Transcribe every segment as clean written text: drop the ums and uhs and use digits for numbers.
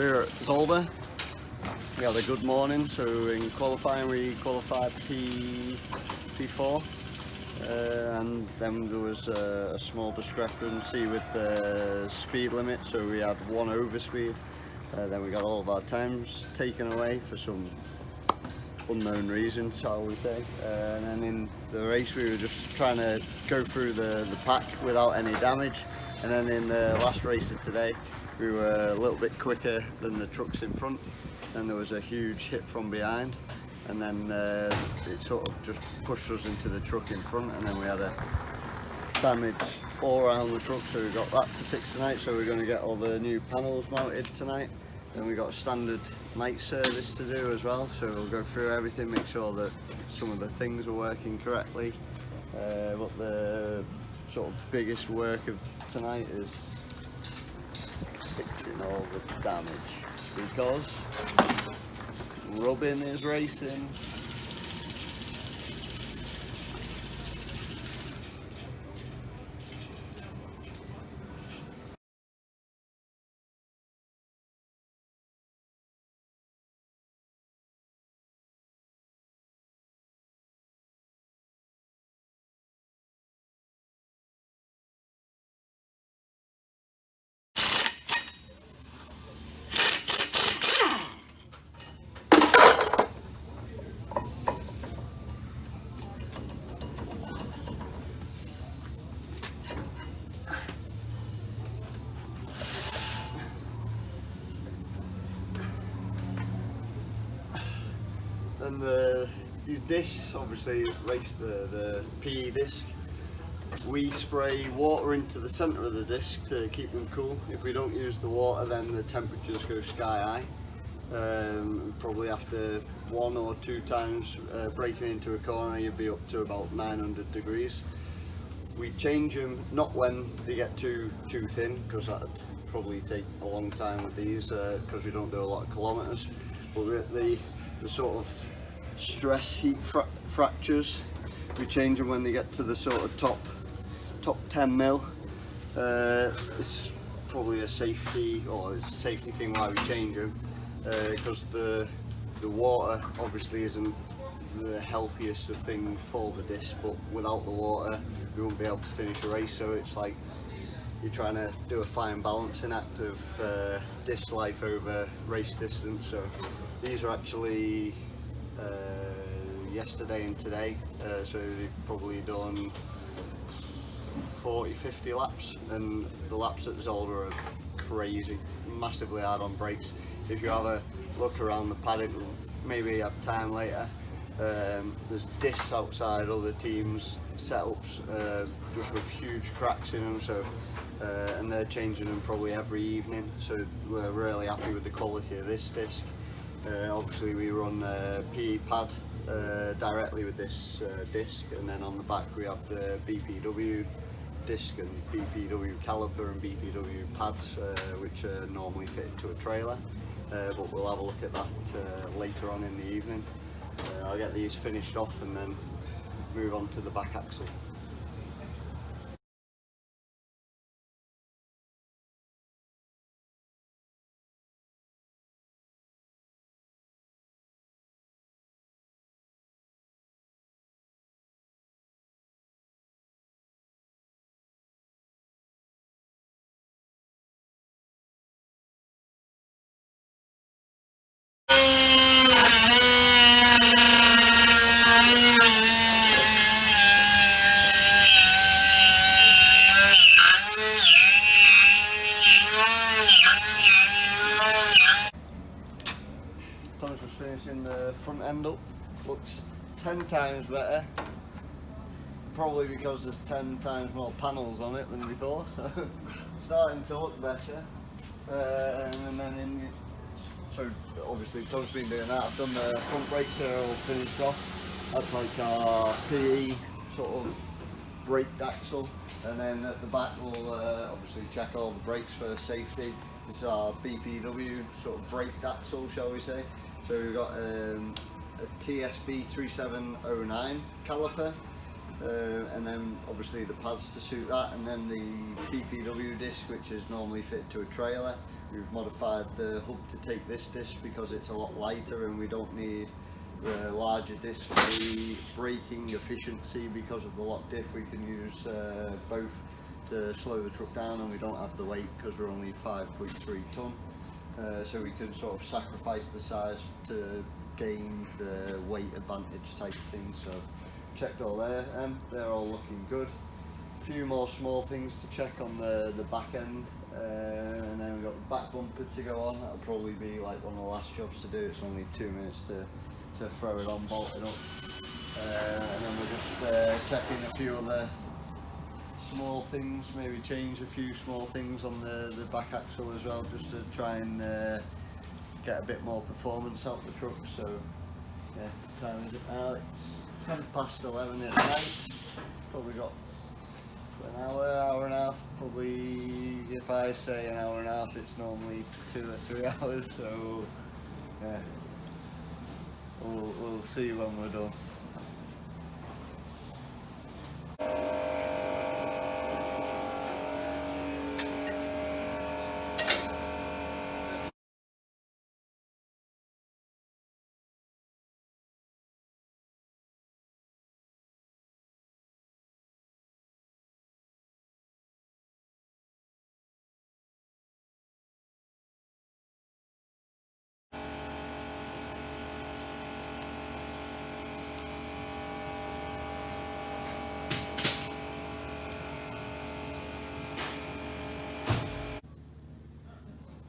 We're at Zolder. We had a good morning, so in qualifying we qualified P4, and then there was a small discrepancy with the speed limit, so we had one overspeed. Then we got all of our times taken away for some unknown reason, shall we say. And then in the race we were just trying to go through the pack without any damage. And then in the last race of today we were a little bit quicker than the trucks in front, and there was a huge hit from behind, and then it sort of just pushed us into the truck in front, and then we had a damage all around the truck, so we got that to fix tonight. So we're going to get all the new panels mounted tonight. Then we got a standard night service to do as well, so we'll go through everything, make sure that some of the things are working correctly. But the sort of biggest work of tonight is fixing all the damage, because rubbing is racing. And the discs, obviously race the PE disc, we spray water into the centre of the disc to keep them cool. If we don't use the water, then the temperatures go sky high. Probably after 1 or 2 times breaking into a corner, you'd be up to about 900 degrees. We change them not when they get too thin, because that'd probably take a long time with these, because we don't do a lot of kilometres. But the sort of stress heat fractures, we change them when they get to the sort of top 10 mil. It's probably a safety thing why we change them, because the water obviously isn't the healthiest of things for the disc, but without the water we won't be able to finish a race. So it's like you're trying to do a fine balancing act of disc life over race distance. So these are actually yesterday and today, so they've probably done 40-50 laps, and the laps at Zolder are crazy, massively hard on brakes. If you have a look around the paddock, maybe you have time later, there's discs outside other teams' setups, just with huge cracks in them, so and they're changing them probably every evening, so we're really happy with the quality of this disc. Obviously we run PE pad directly with this disc, and then on the back we have the BPW disc and BPW caliper and BPW pads, which are normally fitted to a trailer, but we'll have a look at that later on in the evening. I'll get these finished off and then move on to the back axle. Tom's just finishing the front end up, looks 10 times better, probably because there's 10 times more panels on it than before, so starting to look better. And then so obviously Tom's been doing that. I've done the front brakes, they're all finished off. That's like our PE sort of braked axle, and then at the back we'll obviously check all the brakes for safety. This is our BPW sort of braked axle, shall we say. So we've got a TSB 3709 caliper, and then obviously the pads to suit that, and then the BPW disc, which is normally fitted to a trailer, We've modified the hub to take this disc because it's a lot lighter and we don't need the larger disc for the braking efficiency. Because of the lock diff, we can use both to slow the truck down, and we don't have the weight because we're only 5.3 tonne. So we can sort of sacrifice the size to gain the weight advantage type of thing. So checked all there, and they're all looking good. A few more small things to check on the back end, and then we've got the back bumper to go on. That'll probably be like one of the last jobs to do. It's only 2 minutes to throw it on, bolt it up, and then we're just checking a few other small things, maybe change a few small things on the back axle as well, just to try and get a bit more performance out the truck. So yeah, time is it now? It's 11:10 at night. Probably got an hour and a half. Probably, if I say an hour and a half, it's normally 2 or 3 hours. So yeah, we'll see when we're done.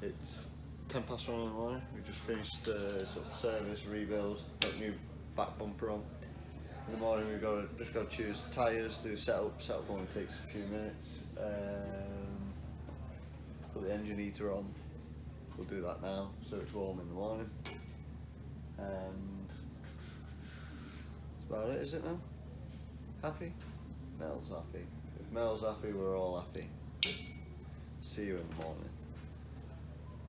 It's 1:10 in the morning. We just finished the sort of service rebuild, got new back bumper on. In the morning we've just got to choose tyres, do setup. Setup only takes a few minutes. Put the engine heater on. We'll do that now, so it's warm in the morning. And that's about it, is it now? Happy? Mel's happy. If Mel's happy, we're all happy. See you in the morning.